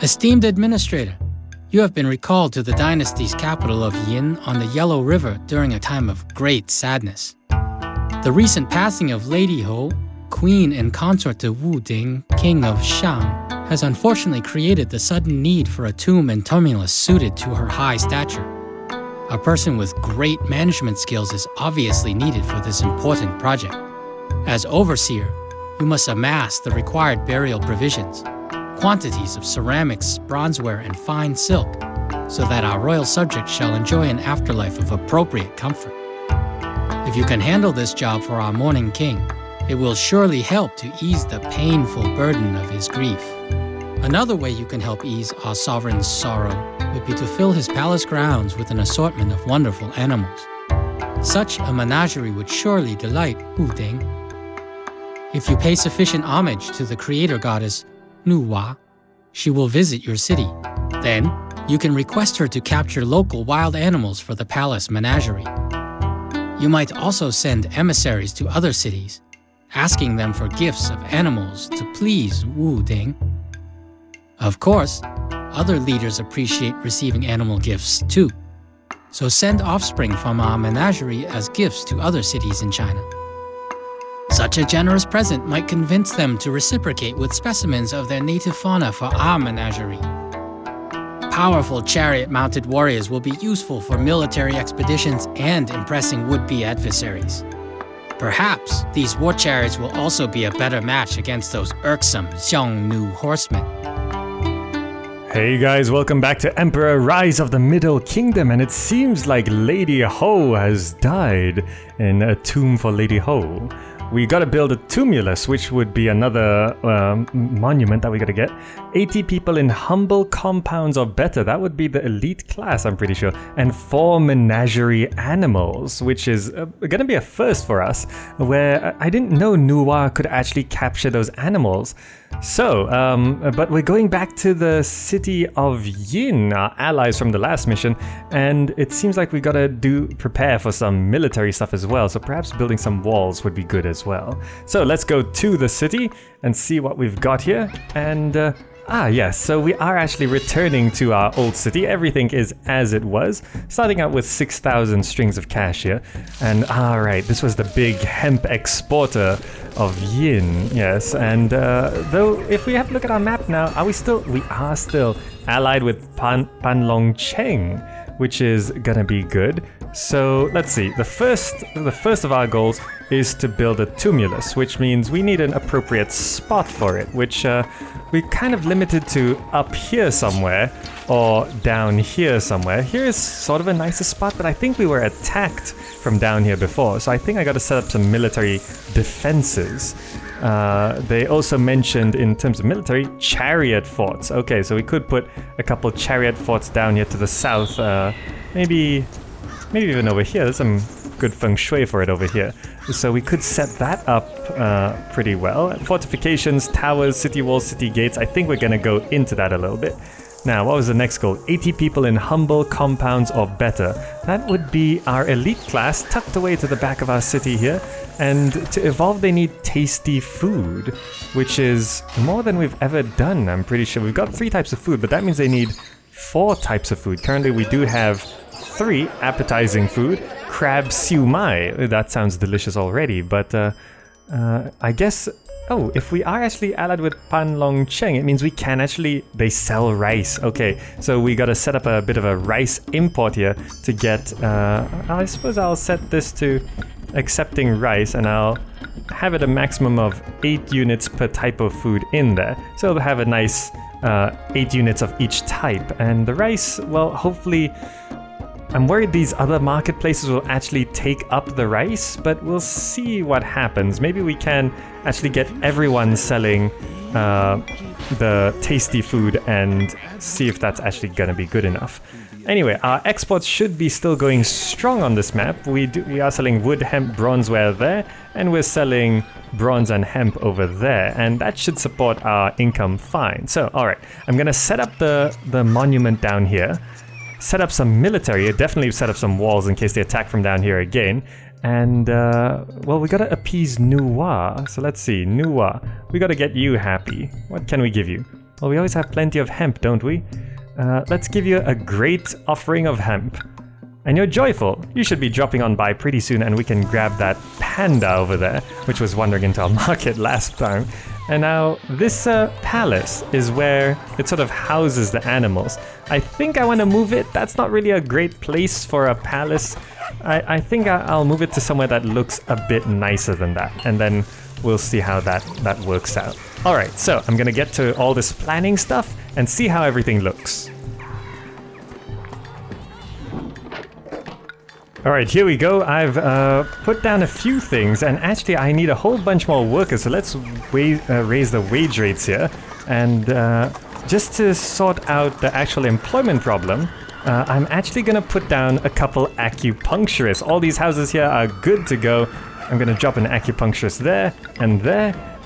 Esteemed Administrator, you have been recalled to the Dynasty's capital of Yin on the Yellow River during a time of great sadness. The recent passing of Lady Ho, Queen and consort to Wu Ding, King of Shang, has unfortunately created the sudden need for a tomb and tumulus suited to her high stature. A person with great management skills is obviously needed for this important project. As overseer, you must amass the required burial provisions, quantities of ceramics, bronzeware, and fine silk, so that our royal subjects shall enjoy an afterlife of appropriate comfort. If you can handle this job for our mourning king, it will surely help to ease the painful burden of his grief. Another way you can help ease our sovereign's sorrow would be to fill his palace grounds with an assortment of wonderful animals. Such a menagerie would surely delight Wu Ding. If you pay sufficient homage to the creator goddess Nuwa, she will visit your city. Then, you can request her to capture local wild animals for the palace menagerie. You might also send emissaries to other cities, asking them for gifts of animals to please Wu Ding. Of course, other leaders appreciate receiving animal gifts too, so send offspring from our menagerie as gifts to other cities in China. Such a generous present might convince them to reciprocate with specimens of their native fauna for our menagerie. Powerful chariot-mounted warriors will be useful for military expeditions and impressing would-be adversaries. Perhaps these war chariots will also be a better match against those irksome Xiongnu horsemen. Hey guys, welcome back to Emperor Rise of the Middle Kingdom, and it seems like Lady Ho has died in a tomb for Lady Ho. We gotta build a tumulus, which would be another monument that we gotta get. 80 people in humble compounds or better, that would be the elite class, I'm pretty sure. And 4 menagerie animals, which is gonna be a first for us, where I didn't know Nuwa could actually capture those animals. So, but we're going back to the city of Yin, our allies from the last mission, and it seems like we gotta prepare for some military stuff as well, so perhaps building some walls would be good as well. So let's go to the city and see what we've got here, and yes, so we are actually returning to our old city. Everything is as it was, starting out with 6,000 strings of cash here. And alright, this was the big hemp exporter of Yin, yes. And though, if we have a look at our map now, we are still allied with Panlong Cheng, which is gonna be good. So let's see, the first of our goals is to build a tumulus, which means we need an appropriate spot for it, which we kind of limited to up here somewhere or down here somewhere. Here is sort of a nicer spot, but I think we were attacked from down here before, so I think I got to set up some military defenses. They also mentioned, in terms of military, chariot forts. Okay, so we could put a couple chariot forts down here to the south, maybe even over here. There's some good feng shui for it over here. So we could set that up pretty well. Fortifications, towers, city walls, city gates. I think we're going to go into that a little bit. Now, what was the next goal? 80 people in humble compounds or better. That would be our elite class tucked away to the back of our city here. And to evolve, they need tasty food, which is more than we've ever done, I'm pretty sure. We've got 3 types of food, but that means they need 4 types of food. Currently, we do have 3 appetizing food. Crab siu mai. That sounds delicious already, but I guess... Oh, if we are actually allied with Panlong Cheng, it means we can actually... They sell rice. Okay, so we gotta set up a bit of a rice import here to get... I suppose I'll set this to accepting rice, and I'll have it a maximum of 8 units per type of food in there. So it'll have a nice 8 units of each type. And the rice, well, hopefully... I'm worried these other marketplaces will actually take up the rice, but we'll see what happens. Maybe we can actually get everyone selling the tasty food and see if that's actually going to be good enough. Anyway, our exports should be still going strong on this map. We are selling wood, hemp, bronzeware there, and we're selling bronze and hemp over there, and that should support our income fine. So, alright, I'm going to set up the monument down here. Set up some military, definitely set up some walls in case they attack from down here again. And, well, we gotta appease Nuwa. So let's see, Nuwa, we gotta get you happy. What can we give you? Well, we always have plenty of hemp, don't we? Let's give you a great offering of hemp. And you're joyful. You should be dropping on by pretty soon and we can grab that panda over there, which was wandering into our market last time. And now this palace is where it sort of houses the animals. I think I want to move it. That's not really a great place for a palace. I think I'll move it to somewhere that looks a bit nicer than that. And then we'll see how that works out. Alright, so I'm gonna get to all this planning stuff and see how everything looks. Alright, here we go. I've put down a few things, and actually I need a whole bunch more workers, so let's raise the wage rates here. And just to sort out the actual employment problem, I'm actually going to put down a couple acupuncturists. All these houses here are good to go. I'm going to drop an acupuncturist there,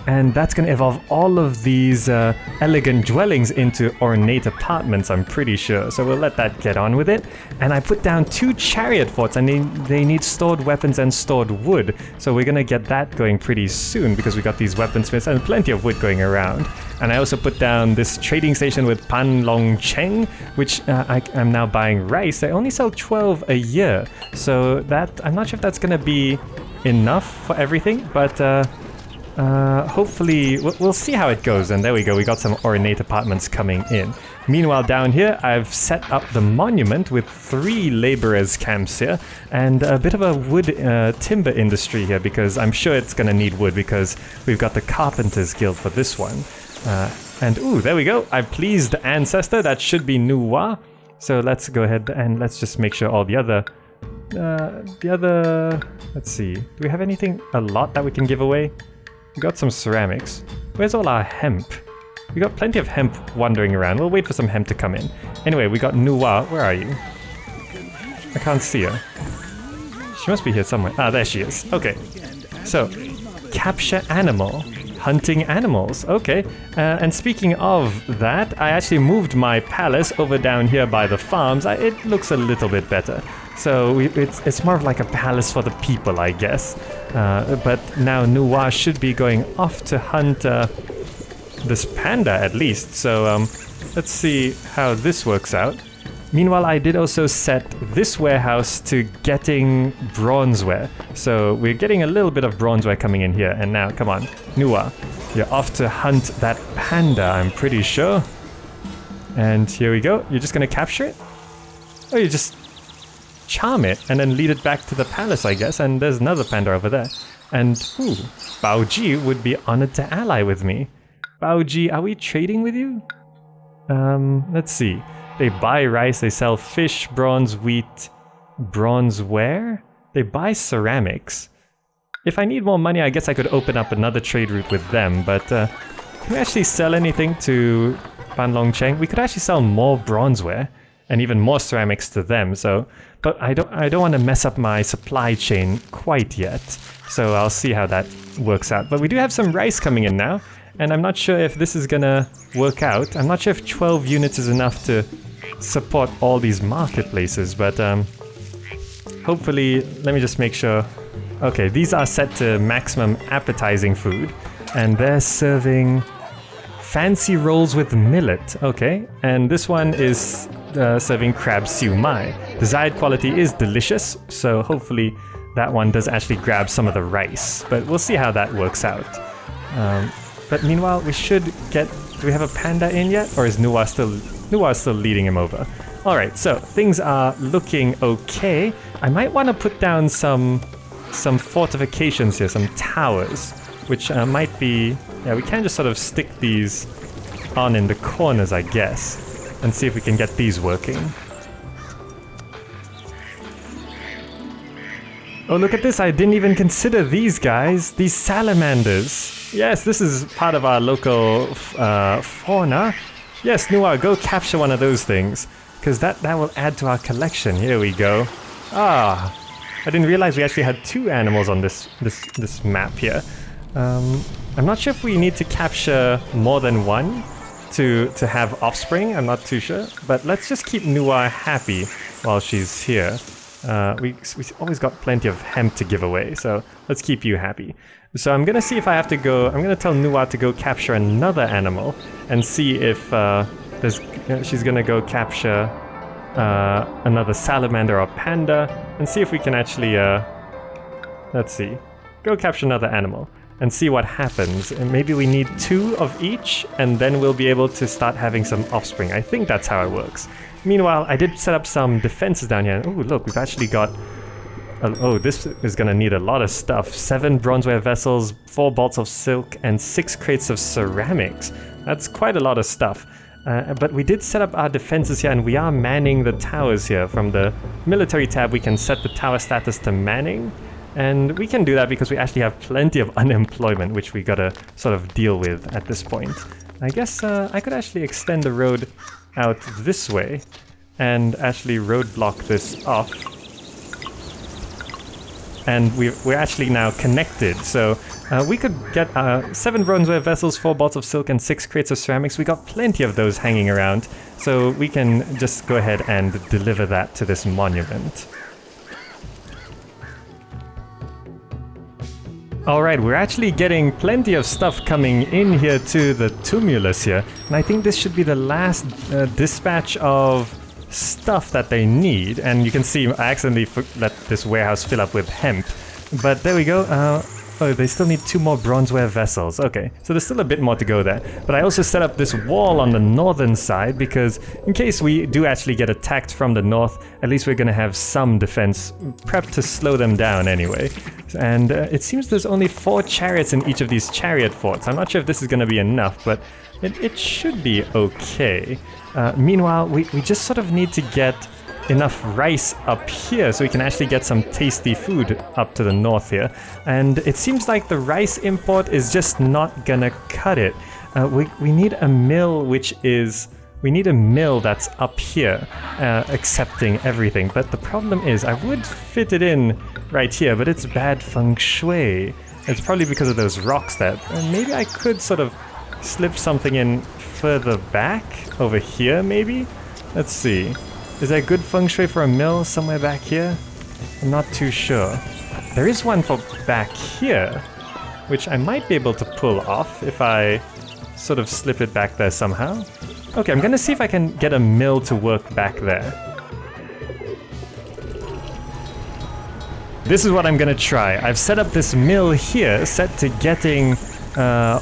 and that's going to evolve all of these elegant dwellings into ornate apartments, I'm pretty sure. So we'll let that get on with it. And I put down 2 chariot forts, and they need stored weapons and stored wood. So we're going to get that going pretty soon, because we got these weaponsmiths and plenty of wood going around. And I also put down this trading station with Pan Long Cheng, which I'm now buying rice. They only sell 12 a year. So that, I'm not sure if that's going to be enough for everything, but hopefully we'll see how it goes. And there we go, we got some ornate apartments coming in. Meanwhile, down here I've set up the monument with 3 laborers camps here and a bit of a wood timber industry here, because I'm sure it's gonna need wood, because we've got the Carpenters Guild for this one. And ooh, there we go, I've pleased the ancestor. That should be Nuwa. So let's go ahead and let's just make sure all the other let's see, do we have anything, a lot that we can give away? We got some ceramics. Where's all our hemp? We got plenty of hemp wandering around. We'll wait for some hemp to come in. Anyway, we got Nuwa. Where are you? I can't see her. She must be here somewhere. Ah, there she is. Okay. So, capture animal. Hunting animals. Okay. And speaking of that, I actually moved my palace over down here by the farms. It looks a little bit better. So it's more of like a palace for the people, I guess. But now Nuwa should be going off to hunt this panda at least. So let's see how this works out. Meanwhile, I did also set this warehouse to getting bronzeware. So we're getting a little bit of bronzeware coming in here. And now, come on, Nuwa, you're off to hunt that panda, I'm pretty sure. And here we go. You're just going to capture it? Oh, you just charm it and then lead it back to the palace, I guess. And there's another panda over there. And, ooh, Baoji would be honored to ally with me. Baoji, are we trading with you? Let's see. They buy rice, they sell fish, bronze, wheat, bronzeware. They buy ceramics. If I need more money, I guess I could open up another trade route with them, but can we actually sell anything to Pan Long Cheng? We could actually sell more bronzeware and even more ceramics to them, so but I don't want to mess up my supply chain quite yet. So I'll see how that works out. But we do have some rice coming in now, and I'm not sure if this is gonna work out. I'm not sure if 12 units is enough to support all these marketplaces, but hopefully, let me just make sure. Okay, these are set to maximum appetizing food, and they're serving fancy rolls with millet. Okay, and this one is serving crab siu mai. Desired quality is delicious, so hopefully that one does actually grab some of the rice, but we'll see how that works out. But meanwhile, we should get... Do we have a panda in yet? Or is Nuwa still leading him over? Alright, so things are looking okay. I might want to put down some fortifications here, some towers, which might be... Yeah, we can just sort of stick these on in the corners, I guess, and see if we can get these working. Oh, look at this. I didn't even consider these guys. These salamanders. Yes, this is part of our local fauna. Yes, Nuwa, go capture one of those things, because that will add to our collection. Here we go. Ah, I didn't realize we actually had 2 animals on this map here. I'm not sure if we need to capture more than one to have offspring. I'm not too sure, but let's just keep Nuwa happy while she's here. We always got plenty of hemp to give away, so let's keep you happy. So I'm gonna see if I have to go. I'm gonna tell Nuwa to go capture another animal and see if she's gonna go capture another salamander or panda and see if we can actually let's see, go capture another animal and see what happens. And maybe we need 2 of each and then we'll be able to start having some offspring. I think that's how it works. Meanwhile, I did set up some defenses down here. Oh, look, we've actually got... oh, this is gonna need a lot of stuff. 7 bronzeware vessels, 4 bolts of silk, and 6 crates of ceramics. That's quite a lot of stuff. But we did set up our defenses here, and we are manning the towers here. From the military tab, we can set the tower status to manning. And we can do that because we actually have plenty of unemployment, which we gotta sort of deal with at this point. I guess I could actually extend the road out this way and actually roadblock this off. And we're actually now connected, so we could get 7 bronzeware vessels, 4 bolts of silk, and 6 crates of ceramics. We got plenty of those hanging around, so we can just go ahead and deliver that to this monument. Alright, we're actually getting plenty of stuff coming in here to the tumulus here, and I think this should be the last dispatch of stuff that they need. And you can see I accidentally let this warehouse fill up with hemp, but there we go. Oh, they still need 2 more bronzeware vessels. Okay, so there's still a bit more to go there. But I also set up this wall on the northern side because in case we do actually get attacked from the north, at least we're going to have some defense prepped to slow them down anyway. And it seems there's only 4 chariots in each of these chariot forts. I'm not sure if this is going to be enough, but it should be okay. Meanwhile, we just sort of need to get enough rice up here so we can actually get some tasty food up to the north here. And it seems like the rice import is just not gonna cut it. We need a mill we need a mill that's up here accepting everything. But the problem is I would fit it in right here, but it's bad feng shui. It's probably because of those rocks there. And maybe I could sort of slip something in further back over here maybe? Let's see. Is there good feng shui for a mill somewhere back here? I'm not too sure. There is one for back here, which I might be able to pull off if I sort of slip it back there somehow. Okay, I'm gonna see if I can get a mill to work back there. This is what I'm gonna try. I've set up this mill here, set to getting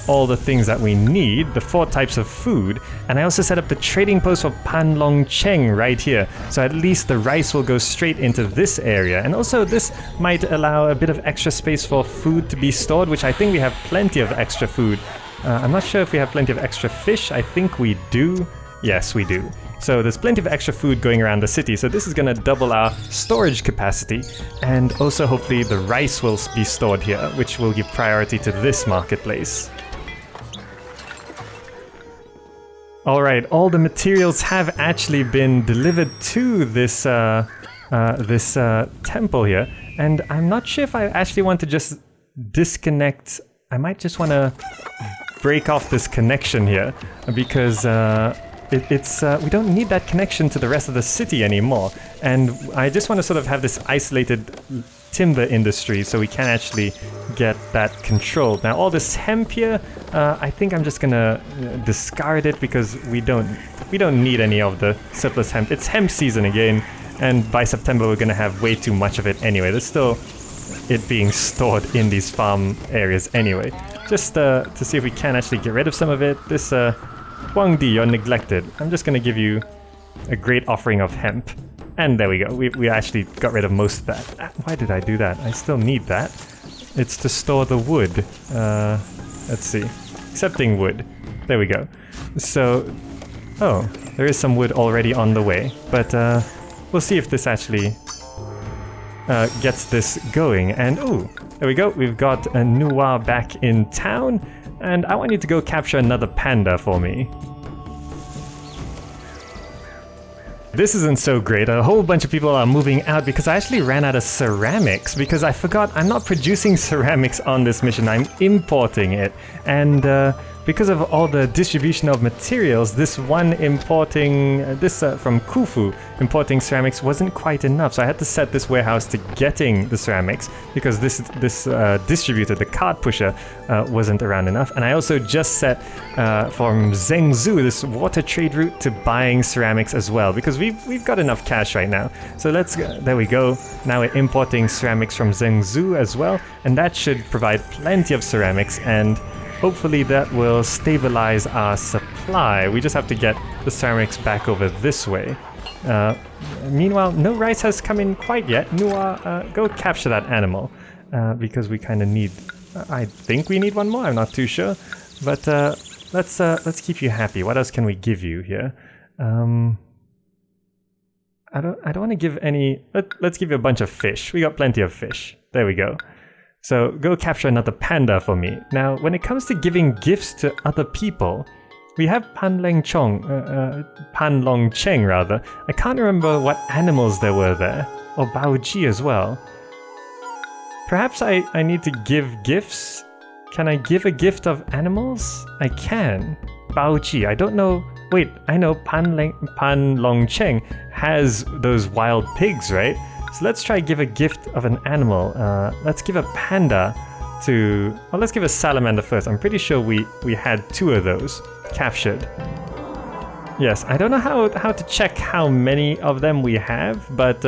all the things that we need, the 4 types of food, and I also set up the trading post for Panlong Cheng right here, so at least the rice will go straight into this area. And also this might allow a bit of extra space for food to be stored, which I think we have plenty of extra food. I'm not sure if we have plenty of extra fish. I think we do. Yes, we do. So there's plenty of extra food going around the city, so this is going to double our storage capacity, and also hopefully the rice will be stored here, which will give priority to this marketplace. Alright, all the materials have actually been delivered to this temple here, and I'm not sure if I actually want to just disconnect. I might just want to break off this connection here, because we don't need that connection to the rest of the city anymore, and I just want to sort of have this isolated timber industry so we can actually get that controlled. Now all this hemp here, I think I'm just gonna discard it because we don't need any of the surplus hemp. It's hemp season again, and by September we're gonna have way too much of it anyway. There's still it being stored in these farm areas anyway. Just to see if we can actually get rid of some of it. This Huangdi, you're neglected. I'm just gonna give you a great offering of hemp. And there we go. We actually got rid of most of that. Why did I do that? I still need that. It's to store the wood. Let's see. Accepting wood. There we go. So, oh, there is some wood already on the way. But we'll see if this actually gets this going. And ooh, there we go. We've got a Nuwa back in town. And I want you to go capture another panda for me. This isn't so great. A whole bunch of people are moving out because I actually ran out of ceramics, because I forgot I'm not producing ceramics on this mission. I'm importing it. And because of all the distribution of materials, this one importing, from Khufu, importing ceramics wasn't quite enough. So I had to set this warehouse to getting the ceramics because this distributor, the cart pusher, wasn't around enough. And I also just set from Zhengzhou, this water trade route, to buying ceramics as well because we've got enough cash right now. So there we go. Now we're importing ceramics from Zhengzhou as well, and that should provide plenty of ceramics, and hopefully that will stabilize our supply. We just have to get the ceramics back over this way. Meanwhile, no rice has come in quite yet. Nua, go capture that animal because we kind of need. I think we need one more. I'm not too sure, but let's keep you happy. What else can we give you here? I don't want to give any. Let's give you a bunch of fish. We got plenty of fish. There we go. So go capture another panda for me. Now, when it comes to giving gifts to other people, we have Panlong Cheng rather. I can't remember what animals there were there, or Baoji as well. Perhaps I need to give gifts. Can I give a gift of animals? I can. Baoji. I don't know. Wait, I know Panlong Cheng has those wild pigs, right? So let's try give a gift of an animal. Let's give a panda to... Well, let's give a salamander first. I'm pretty sure we had 2 of those captured. Yes, I don't know how to check how many of them we have, but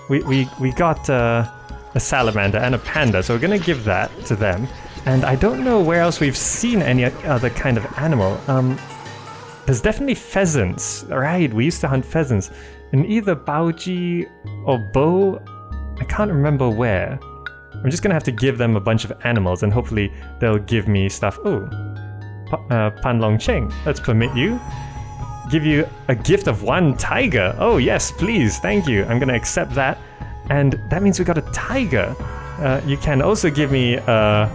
we got a salamander and a panda, so we're gonna give that to them. And I don't know where else we've seen any other kind of animal. There's definitely pheasants. Right, we used to hunt pheasants. In either Baoji or Bo, I can't remember where. I'm just gonna have to give them a bunch of animals and hopefully they'll give me stuff. Oh, Panlong Cheng, let's permit you. Give you a gift of 1 tiger. Oh yes, please, thank you. I'm gonna accept that. And that means we got a tiger. You can also give me a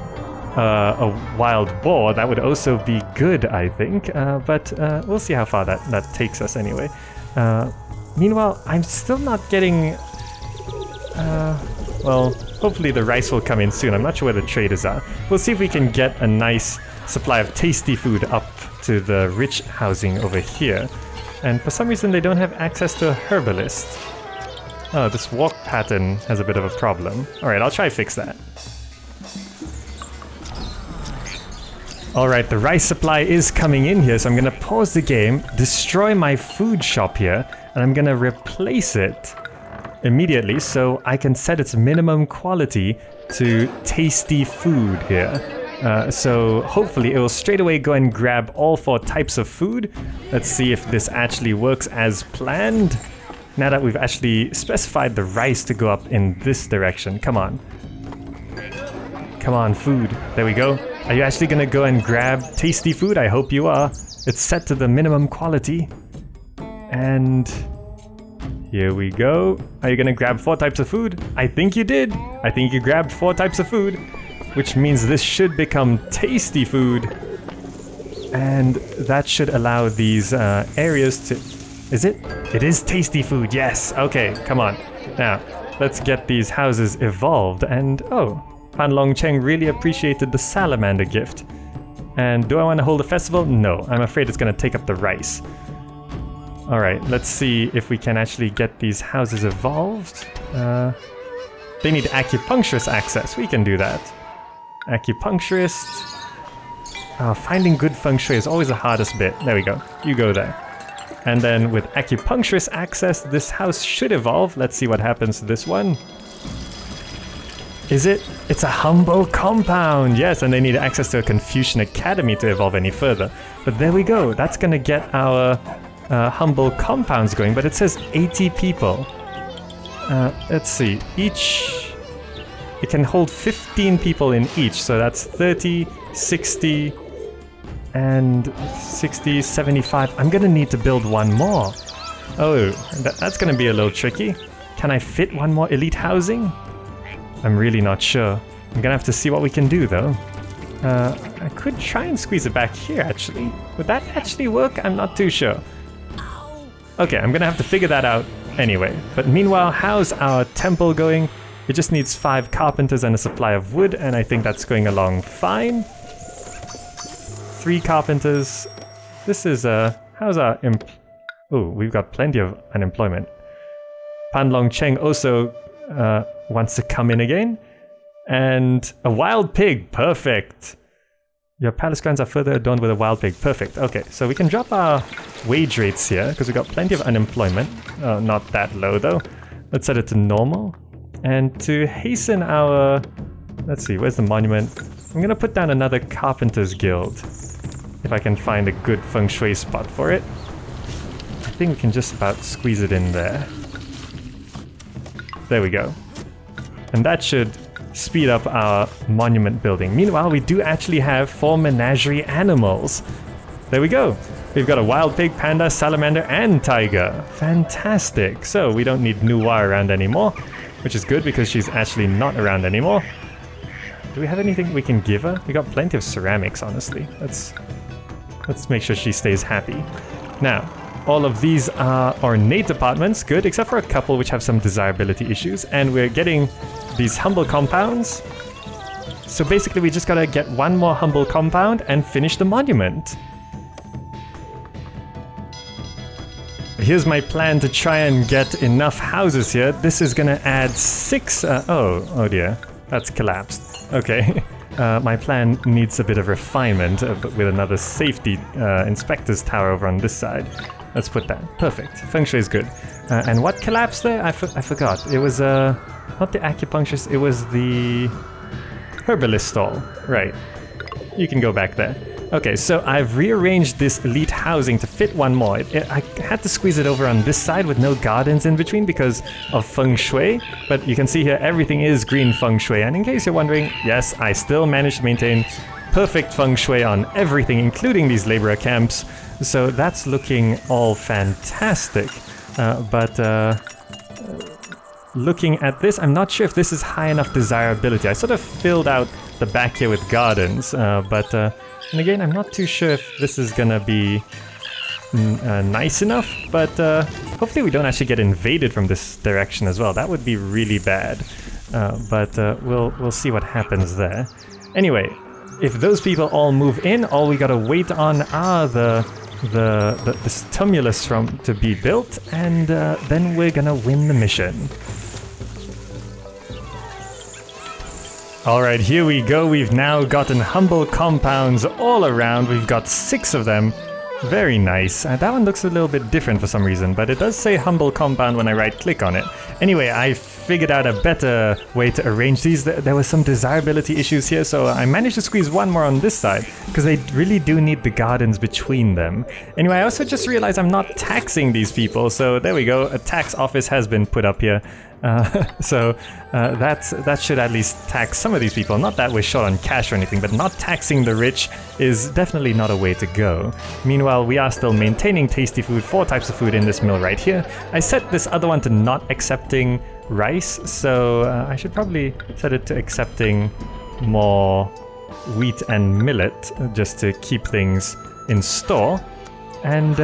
wild boar. That would also be good, I think. But we'll see how far that takes us anyway. Meanwhile, I'm still not getting... well, hopefully the rice will come in soon. I'm not sure where the traders are. We'll see if we can get a nice supply of tasty food up to the rich housing over here. And for some reason they don't have access to a herbalist. Oh, this walk pattern has a bit of a problem. Alright, I'll try to fix that. Alright, the rice supply is coming in here, so I'm gonna pause the game, destroy my food shop here, and I'm gonna replace it immediately so I can set its minimum quality to tasty food here. So hopefully it will straight away go and grab all 4 types of food. Let's see if this actually works as planned. Now that we've actually specified the rice to go up in this direction. Come on. Come on, food. There we go. Are you actually gonna go and grab tasty food? I hope you are. It's set to the minimum quality. And here we go. Are you gonna grab 4 types of food? I think you did. I think you grabbed 4 types of food, which means this should become tasty food. And that should allow these areas to... Is it? It is tasty food, yes. Okay, come on. Now, let's get these houses evolved. And, oh, Panlong Cheng really appreciated the salamander gift. And do I want to hold a festival? No, I'm afraid it's going to take up the rice. Alright, let's see if we can actually get these houses evolved. They need acupuncturist access. We can do that. Acupuncturist. Finding good feng shui is always the hardest bit. There we go. You go there. And then with acupuncturist access, this house should evolve. Let's see what happens to this one. Is it? It's a humble compound. Yes, and they need access to a Confucian Academy to evolve any further. But there we go. That's going to get our humble compounds going. But it says 80 people. Let's see. Each... It can hold 15 people in each. So that's 30, 60... and 60, 75. I'm gonna need to build one more. Oh, that's gonna be a little tricky. Can I fit one more elite housing? I'm really not sure. I'm gonna have to see what we can do though. I could try and squeeze it back here actually. Would that actually work? I'm not too sure. Okay, I'm gonna have to figure that out anyway. But meanwhile, how's our temple going? It just needs 5 carpenters and a supply of wood, and I think that's going along fine. 3 carpenters. This is how's our oh, we've got plenty of unemployment. Pan Long Cheng also wants to come in again. And a wild pig, perfect. Your palace grounds are further adorned with a wild pig, perfect. Okay, so we can drop our wage rates here because we've got plenty of unemployment. Oh, not that low though. Let's set it to normal. And to hasten our, let's see, where's the monument? I'm gonna put down another carpenter's guild if I can find a good feng shui spot for it. I think we can just about squeeze it in there. There we go. And that should speed up our monument building. Meanwhile, we do actually have 4 menagerie animals. There we go. We've got a wild pig, panda, salamander, and tiger. Fantastic. So we don't need Nuwa around anymore, which is good because she's actually not around anymore. Do we have anything we can give her? We got plenty of ceramics, honestly. Let's make sure she stays happy. Now, all of these are ornate apartments, good, except for a couple which have some desirability issues, and we're getting these humble compounds. So basically we just gotta get 1 more humble compound and finish the monument. Here's my plan to try and get enough houses here. This is gonna add 6, oh dear, that's collapsed. Okay. My plan needs a bit of refinement, but with another safety inspector's tower over on this side. Let's put that. Perfect. Feng Shui is good. And what collapsed there? I forgot. It was not the acupuncturist, it was the herbalist stall. Right. You can go back there. Okay, so I've rearranged this elite housing to fit 1 more. I had to squeeze it over on this side with no gardens in between because of Feng Shui, but you can see here everything is green Feng Shui. And in case you're wondering, yes, I still managed to maintain perfect Feng Shui on everything, including these laborer camps. So that's looking all fantastic. Looking at this, I'm not sure if this is high enough desirability. I sort of filled out the back here with gardens, and again, I'm not too sure if this is gonna be nice enough, but hopefully we don't actually get invaded from this direction as well. That would be really bad, we'll see what happens there. Anyway, if those people all move in, all we gotta wait on are this tumulus to be built, and then we're gonna win the mission. Alright, here we go. We've now gotten humble compounds all around. We've got 6 of them. Very nice. That one looks a little bit different for some reason, but it does say humble compound when I right click on it. Anyway, I figured out a better way to arrange these. There were some desirability issues here, so I managed to squeeze 1 more on this side, because they really do need the gardens between them. Anyway, I also just realized I'm not taxing these people, so there we go. A tax office has been put up here. That should at least tax some of these people. Not that we're short on cash or anything, but not taxing the rich is definitely not a way to go. Meanwhile, we are still maintaining tasty food, 4 types of food in this mill right here. I set this other one to not accepting rice, so I should probably set it to accepting more wheat and millet just to keep things in store. And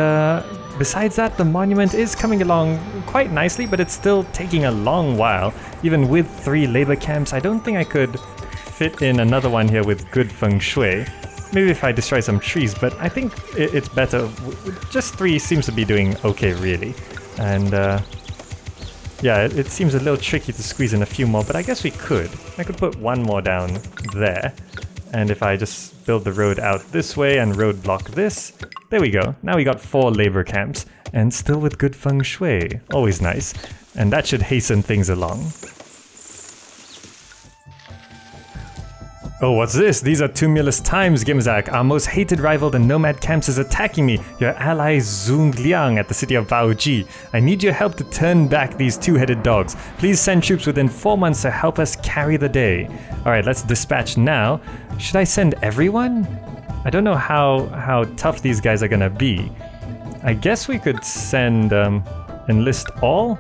besides that, the monument is coming along quite nicely, but it's still taking a long while. Even with 3 labor camps, I don't think I could fit in another one here with good feng shui. Maybe if I destroy some trees, but I think it's better. Just 3 seems to be doing okay, really. And yeah, it seems a little tricky to squeeze in a few more, but I guess we could. I could put 1 more down there. And if I just build the road out this way and road block this, there we go. Now we got 4 labor camps, and still with good feng shui. Always nice. And that should hasten things along. Oh, what's this? These are tumulus times, Gimzak. Our most hated rival, the nomad camps, is attacking me. Your ally Zung Liang at the city of Baoji. I need your help to turn back these 2-headed dogs. Please send troops within 4 months to help us carry the day. Alright, let's dispatch now. Should I send everyone? I don't know how tough these guys are gonna be. I guess we could send enlist all?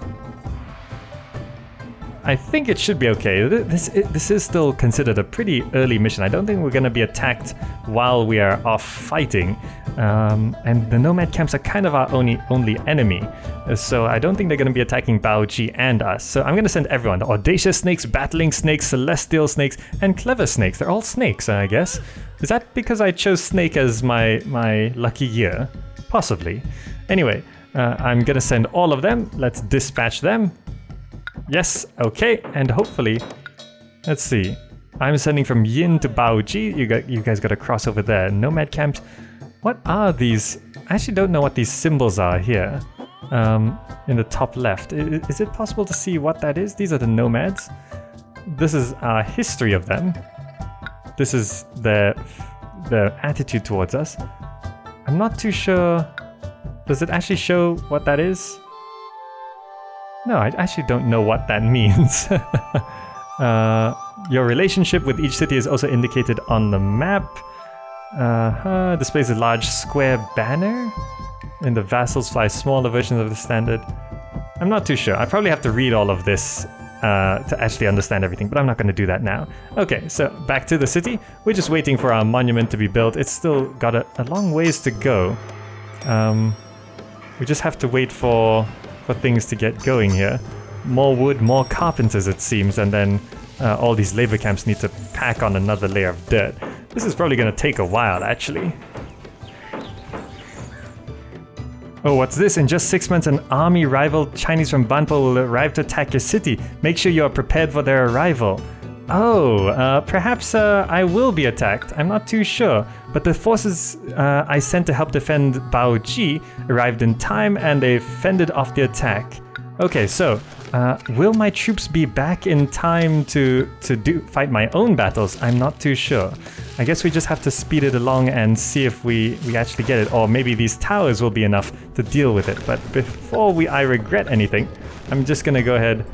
I think it should be okay. This is still considered a pretty early mission. I don't think we're going to be attacked while we are off fighting. And the nomad camps are kind of our only enemy. So I don't think they're going to be attacking Baoji and us. So I'm going to send everyone. The audacious snakes, battling snakes, celestial snakes, and clever snakes. They're all snakes, I guess. Is that because I chose snake as my lucky year? Possibly. Anyway, I'm going to send all of them. Let's dispatch them. Yes, okay, and hopefully, let's see. I'm sending from Yin to Baoji. You guys got to cross over there. Nomad camps. What are these? I actually don't know what these symbols are here. In the top left. Is it possible to see what that is? These are the nomads. This is our history of them. This is their attitude towards us. I'm not too sure. Does it actually show what that is? No, I actually don't know what that means. Your relationship with each city is also indicated on the map. Displays a large square banner. And the vassals fly smaller versions of the standard. I'm not too sure. I probably have to read all of this to actually understand everything, but I'm not going to do that now. Okay, so back to the city. We're just waiting for our monument to be built. It's still got a long ways to go. We just have to wait for things to get going here. More wood, more carpenters it seems, and then all these labor camps need to pack on another layer of dirt. This is probably going to take a while, actually. Oh, what's this? In just 6 months, an army rival Chinese from Banpo will arrive to attack your city. Make sure you are prepared for their arrival. Oh, perhaps I will be attacked. I'm not too sure. But the forces I sent to help defend Baoji arrived in time and they fended off the attack. Okay, so will my troops be back in time to fight my own battles? I'm not too sure. I guess we just have to speed it along and see if we actually get it. Or maybe these towers will be enough to deal with it. But before I regret anything, I'm just going to go ahead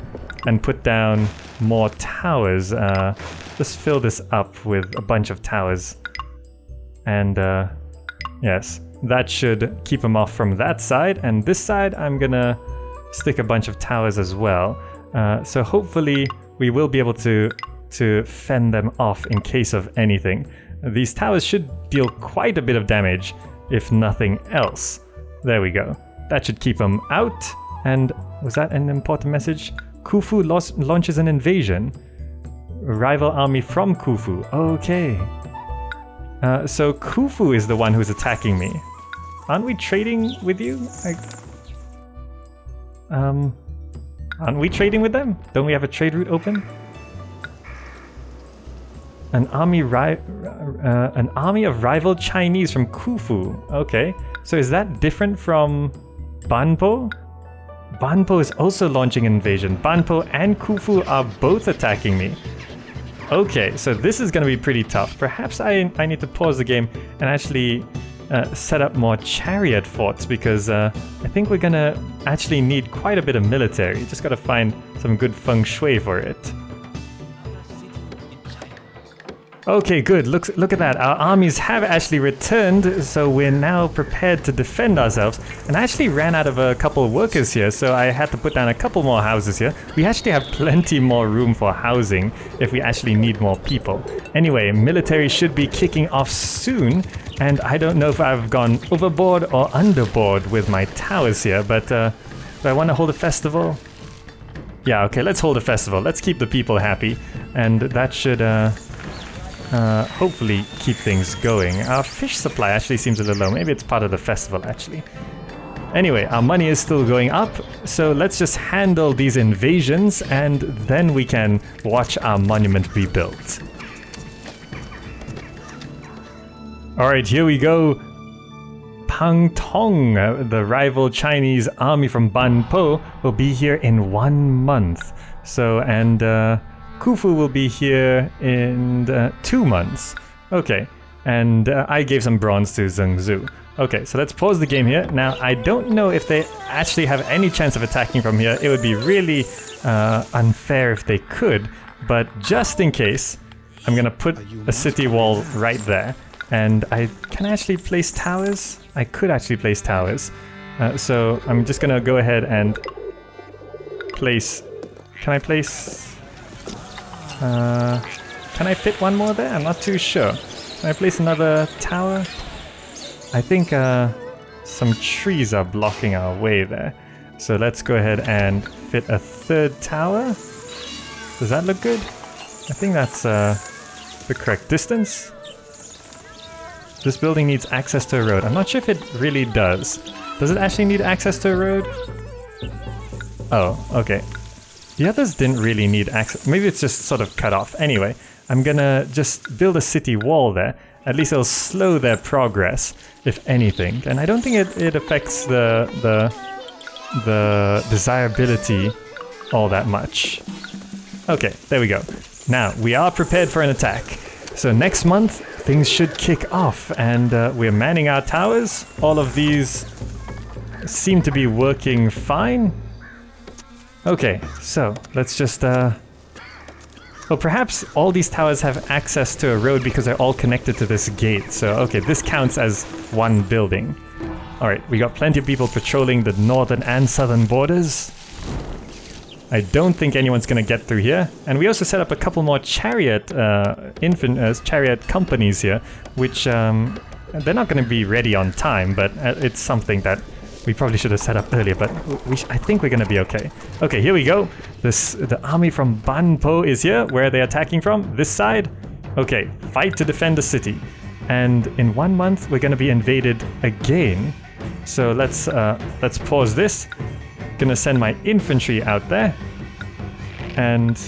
and put down more towers. Just fill this up with a bunch of towers. And yes, that should keep them off from that side. And this side, I'm gonna stick a bunch of towers as well. So hopefully we will be able to fend them off in case of anything. These towers should deal quite a bit of damage, if nothing else. There we go. That should keep them out. And was that an important message? Khufu launches an invasion. Rival army from Khufu. Okay. So Khufu is the one who's attacking me. Aren't we trading with you? Aren't we trading with them? Don't we have a trade route open? An army of rival Chinese from Khufu. Okay. So is that different from Banpo? Banpo is also launching an invasion. Banpo and Khufu are both attacking me. Okay, so this is going to be pretty tough. Perhaps I need to pause the game and actually set up more chariot forts because I think we're going to actually need quite a bit of military. Just got to find some good feng shui for it. Okay, good. Look at that. Our armies have actually returned, so we're now prepared to defend ourselves. And I actually ran out of a couple of workers here, so I had to put down a couple more houses here. We actually have plenty more room for housing if we actually need more people. Anyway, military should be kicking off soon, and I don't know if I've gone overboard or underboard with my towers here, but do I want to hold a festival? Yeah, okay, let's hold a festival. Let's keep the people happy, and that should hopefully keep things going. Our fish supply actually seems a little low. Maybe it's part of the festival, actually. Anyway, our money is still going up, so let's just handle these invasions, and then we can watch our monument be built. Alright, here we go. Pang Tong, the rival Chinese army from Banpo, will be here in 1 month. So, and Khufu will be here in 2 months. Okay, and I gave some bronze to Zhengzhou. Okay, so let's pause the game here. Now, I don't know if they actually have any chance of attacking from here. It would be really unfair if they could, but just in case, I'm gonna put a city wall right there. And can I actually place towers? I could actually place towers. So I'm just gonna go ahead and place... Can I place... Can I fit one more there? I'm not too sure. Can I place another tower? I think some trees are blocking our way there. So let's go ahead and fit a third tower. Does that look good? I think that's the correct distance. This building needs access to a road. I'm not sure if it really does. Does it actually need access to a road? Oh, okay. The others didn't really need access. Maybe it's just sort of cut off. Anyway, I'm gonna just build a city wall there. At least it'll slow their progress, if anything. And I don't think it affects the desirability all that much. Okay, there we go. Now, we are prepared for an attack. So next month, things should kick off, and we're manning our towers. All of these seem to be working fine. Okay, so let's just... Well, perhaps all these towers have access to a road because they're all connected to this gate. So, okay, this counts as one building. Alright, we got plenty of people patrolling the northern and southern borders. I don't think anyone's gonna get through here. And we also set up a couple more chariot chariot companies here, which they're not gonna be ready on time, but it's something that we probably should have set up earlier, but I think we're gonna be okay. Okay, here we go. The army from Banpo is here. Where are they attacking from? This side? Okay, fight to defend the city. And in 1 month, we're gonna be invaded again. So let's pause this. Gonna send my infantry out there. And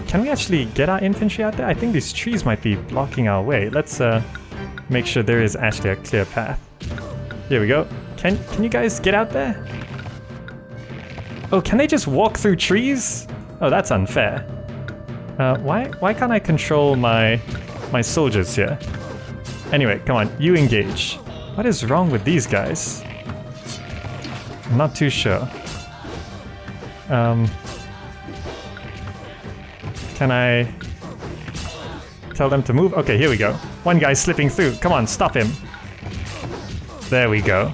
can we actually get our infantry out there? I think these trees might be blocking our way. Let's make sure there is actually a clear path. Here we go. Can you guys get out there? Oh, can they just walk through trees? Oh, that's unfair. Why can't I control my soldiers here? Anyway, come on, you engage. What is wrong with these guys? I'm not too sure. Can I tell them to move? Okay, here we go. One guy's slipping through. Come on, stop him. There we go.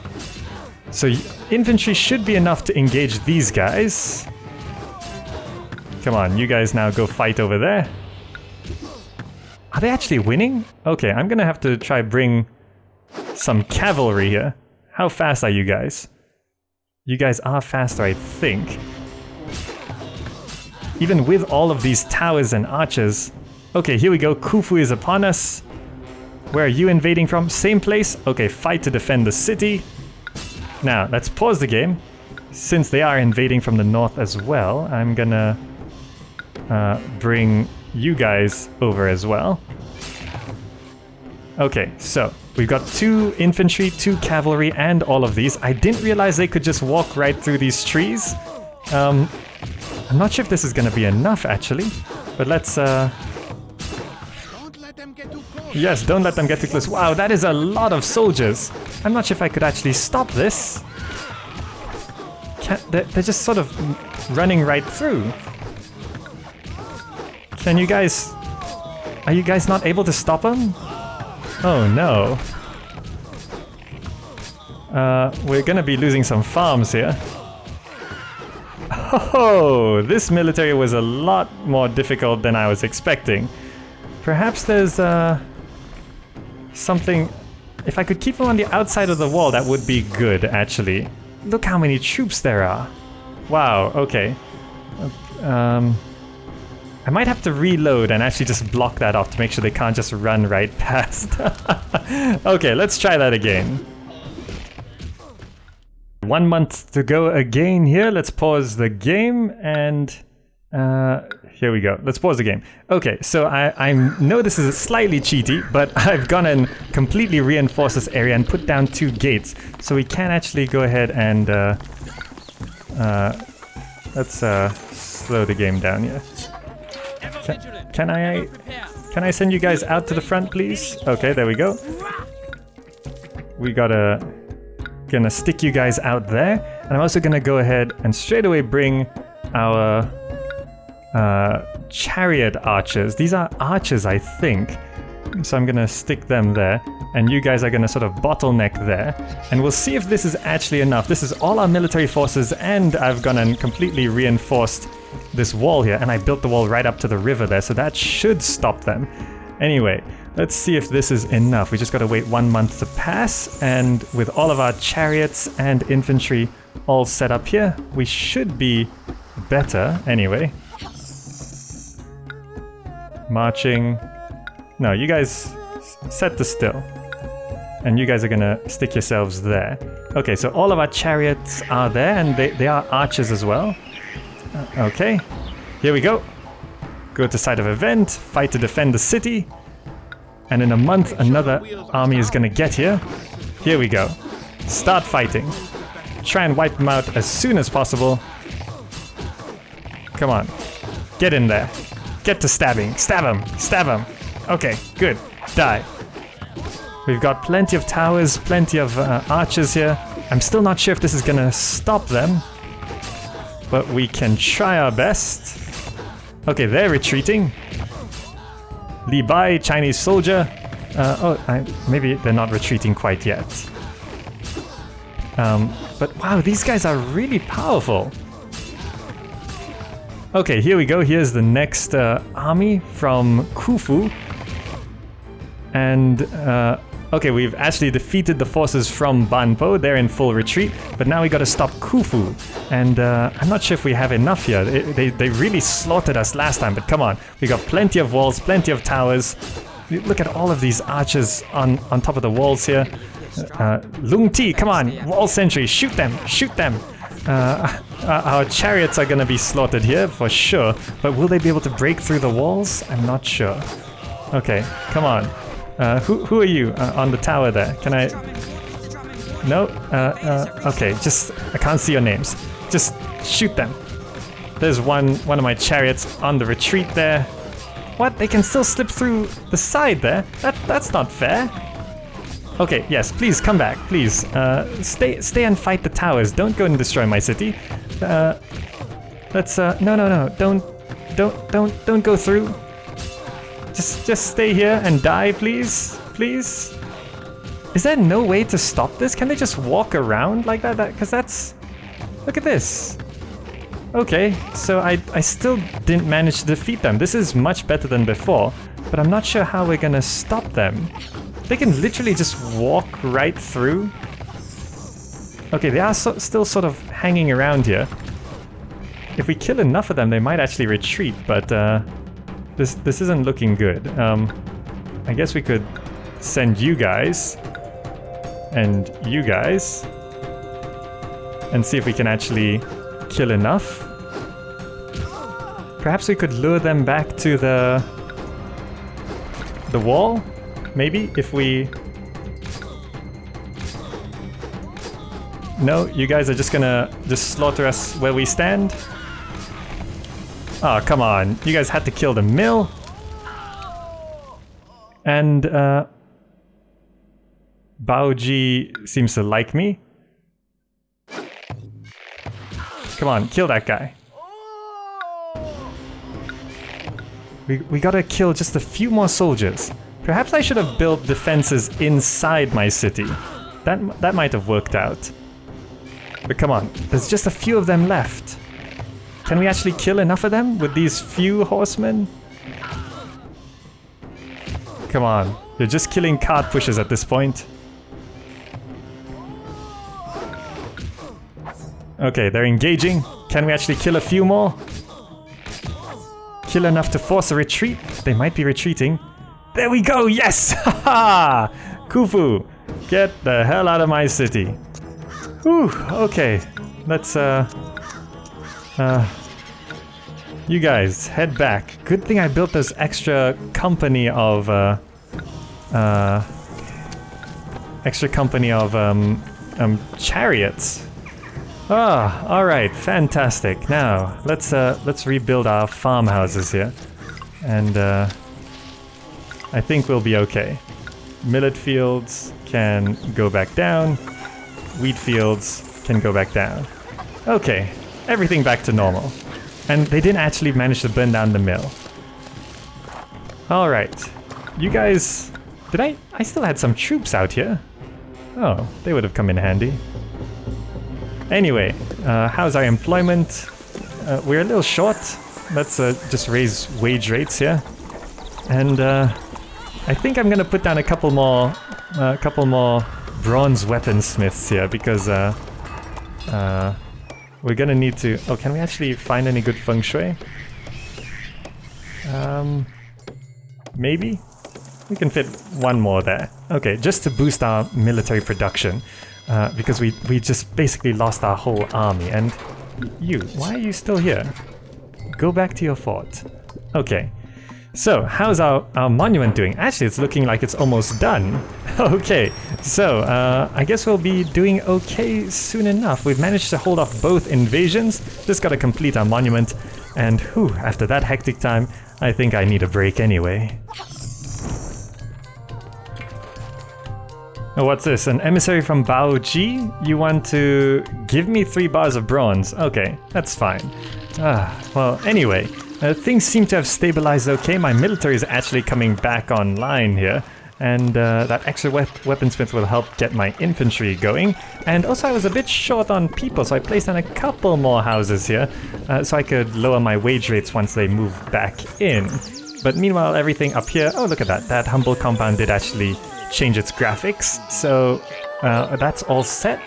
So infantry should be enough to engage these guys. Come on, you guys now go fight over there. Are they actually winning? Okay, I'm gonna have to try bring some cavalry here. How fast are you guys? You guys are faster, I think. Even with all of these towers and archers. Okay, here we go. Khufu is upon us. Where are you invading from? Same place? Okay, fight to defend the city. Now, let's pause the game. Since they are invading from the north as well, I'm gonna bring you guys over as well. Okay, so we've got 2 infantry, 2 cavalry, and all of these. I didn't realize they could just walk right through these trees. I'm not sure if this is gonna be enough, actually. But let's... Yes, don't let them get too close. Wow, that is a lot of soldiers. I'm not sure if I could actually stop this. They're just sort of running right through. Can you guys... Are you guys not able to stop them? Oh no. We're gonna be losing some farms here. Oh, this military was a lot more difficult than I was expecting. Perhaps there's something... If I could keep them on the outside of the wall, that would be good, actually. Look how many troops there are. Wow, okay. I might have to reload and actually just block that off to make sure they can't just run right past. Okay, let's try that again. 1 month to go again here. Let's pause the game and... here we go. Let's pause the game. Okay, so I know this is slightly cheaty, but I've gone and completely reinforced this area and put down 2 gates. So we can actually go ahead and... let's slow the game down here. Can I send you guys out to the front, please? Okay, there we go. We gonna stick you guys out there. And I'm also gonna go ahead and straight away bring our... chariot archers. These are archers, I think. so I'm gonna stick them there, and you guys are gonna sort of bottleneck there, and we'll see if this is actually enough. This is all our military forces, and I've gone and completely reinforced this wall here, and I built the wall right up to the river there, so that should stop them. Anyway, let's see if this is enough. We just gotta wait 1 month to pass, and with all of our chariots and infantry all set up here, we should be better anyway. Marching. No, you guys set the still. And you guys are gonna stick yourselves there. Okay, so all of our chariots are there, and they are archers as well. Okay, here we go. Go to site of event, fight to defend the city. And in a month, another army is gonna get here. Here we go. Start fighting. Try and wipe them out as soon as possible. Come on. Get in there. Get to stabbing. Stab him. Stab him. Okay, good. Die. We've got plenty of towers, plenty of archers here. I'm still not sure if this is gonna stop them, but we can try our best. Okay, they're retreating. Li Bai, Chinese soldier. Maybe they're not retreating quite yet. But wow, these guys are really powerful. Okay, here we go. Here's the next army from Khufu. And, okay, we've actually defeated the forces from Banpo. They're in full retreat. But now we gotta stop Khufu. And I'm not sure if we have enough here. They really slaughtered us last time, but come on. We got plenty of walls, plenty of towers. Look at all of these archers on top of the walls here. Lung Ti, come on, wall sentry, shoot them, shoot them. Our chariots are gonna be slaughtered here for sure, but will they be able to break through the walls? I'm not sure. Okay, come on. Who are you on the tower there? Can I? No? Okay, just I can't see your names. Just shoot them. There's one of my chariots on the retreat there. What? They can still slip through the side there? That's not fair. Okay, yes, please come back, please. Stay and fight the towers. Don't go and destroy my city. Let's no. Don't go through. Just stay here and die, please. Please. Is there no way to stop this? Can they just walk around like that? Because that's... Look at this. Okay, so I still didn't manage to defeat them. This is much better than before, but I'm not sure how we're gonna stop them. They can literally just walk right through. Okay, they are still sort of hanging around here. If we kill enough of them, they might actually retreat, but this isn't looking good. I guess we could send you guys and you guys and see if we can actually kill enough. Perhaps we could lure them back to the wall. Maybe if we... No, you guys are just gonna slaughter us where we stand? Oh, come on. You guys had to kill the mill? And, Baoji seems to like me. Come on, kill that guy. We gotta kill just a few more soldiers. Perhaps I should have built defenses inside my city. That might have worked out. But come on, there's just a few of them left. Can we actually kill enough of them with these few horsemen? Come on, you're just killing cart pushers at this point. Okay, they're engaging. Can we actually kill a few more? Kill enough to force a retreat? They might be retreating. There we go, yes! Haha! Khufu, get the hell out of my city. Whew, okay. Let's, you guys, head back. Good thing I built this extra company of, chariots. Ah, alright, fantastic. Now, let's rebuild our farmhouses here. And, I think we'll be okay. Millet fields can go back down. Wheat fields can go back down. Okay, everything back to normal. And they didn't actually manage to burn down the mill. Alright, you guys... I still had some troops out here. Oh, they would have come in handy. Anyway, how's our employment? We're a little short. Let's just raise wage rates here. And I think I'm gonna put down a couple more bronze weaponsmiths here because we're gonna need to... Oh, can we actually find any good feng shui? Maybe? We can fit one more there. Okay, just to boost our military production. Because we just basically lost our whole army. And you, why are you still here? Go back to your fort. Okay. So, how's our monument doing? Actually, it's looking like it's almost done. Okay, so I guess we'll be doing okay soon enough. We've managed to hold off both invasions. Just gotta complete our monument. And whew, after that hectic time, I think I need a break anyway. Oh, what's this? An emissary from Bao Ji? You want to give me 3 bars of bronze? Okay, that's fine. Well, anyway, things seem to have stabilized okay. My military is actually coming back online here. And that extra weaponsmith will help get my infantry going. And also I was a bit short on people, so I placed down a couple more houses here. So I could lower my wage rates once they move back in. But meanwhile, everything up here... Oh, look at that. That humble compound did actually change its graphics. So that's all set.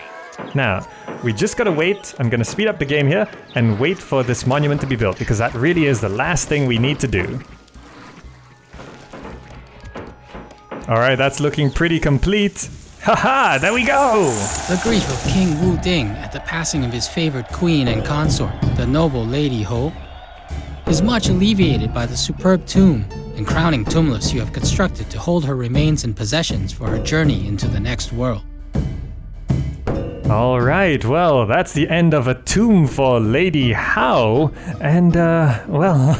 Now, we just gotta wait. I'm gonna speed up the game here and wait for this monument to be built, because that really is the last thing we need to do. Alright, that's looking pretty complete. Haha, there we go! The grief of King Wu Ding at the passing of his favored queen and consort, the noble Lady Ho, is much alleviated by the superb tomb and crowning tumulus you have constructed to hold her remains and possessions for her journey into the next world. Alright, well, that's the end of a tomb for Lady Hao, and well,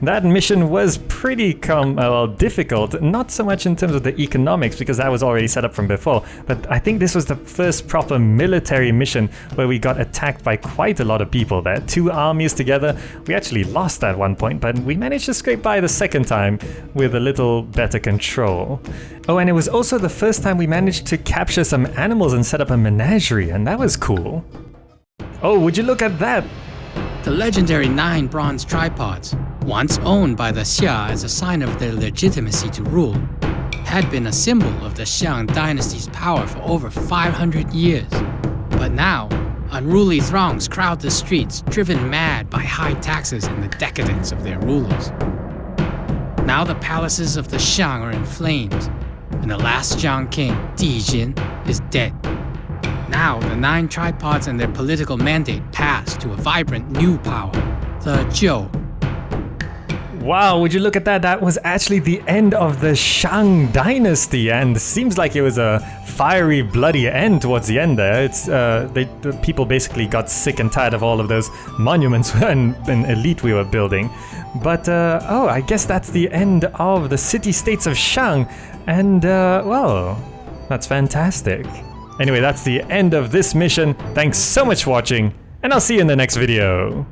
that mission was pretty difficult, not so much in terms of the economics, because that was already set up from before, but I think this was the first proper military mission where we got attacked by quite a lot of people there. 2 armies together. We actually lost at one point, but we managed to scrape by the second time with a little better control. Oh, and it was also the first time we managed to capture some animals and set up a menagerie, and that was cool. Oh, would you look at that? The legendary 9 bronze tripods, once owned by the Xia as a sign of their legitimacy to rule, had been a symbol of the Shang dynasty's power for over 500 years. But now, unruly throngs crowd the streets, driven mad by high taxes and the decadence of their rulers. Now the palaces of the Shang are in flames, and the last Shang king, Di Jin, is dead. Now the 9 tripods and their political mandate pass to a vibrant new power, the Zhou. Wow, would you look at that? That was actually the end of the Shang dynasty, and seems like it was a fiery, bloody end towards the end there. It's the people basically got sick and tired of all of those monuments and elite we were building. But oh, I guess that's the end of the city-states of Shang, and well, that's fantastic. Anyway, that's the end of this mission. Thanks so much for watching, and I'll see you in the next video.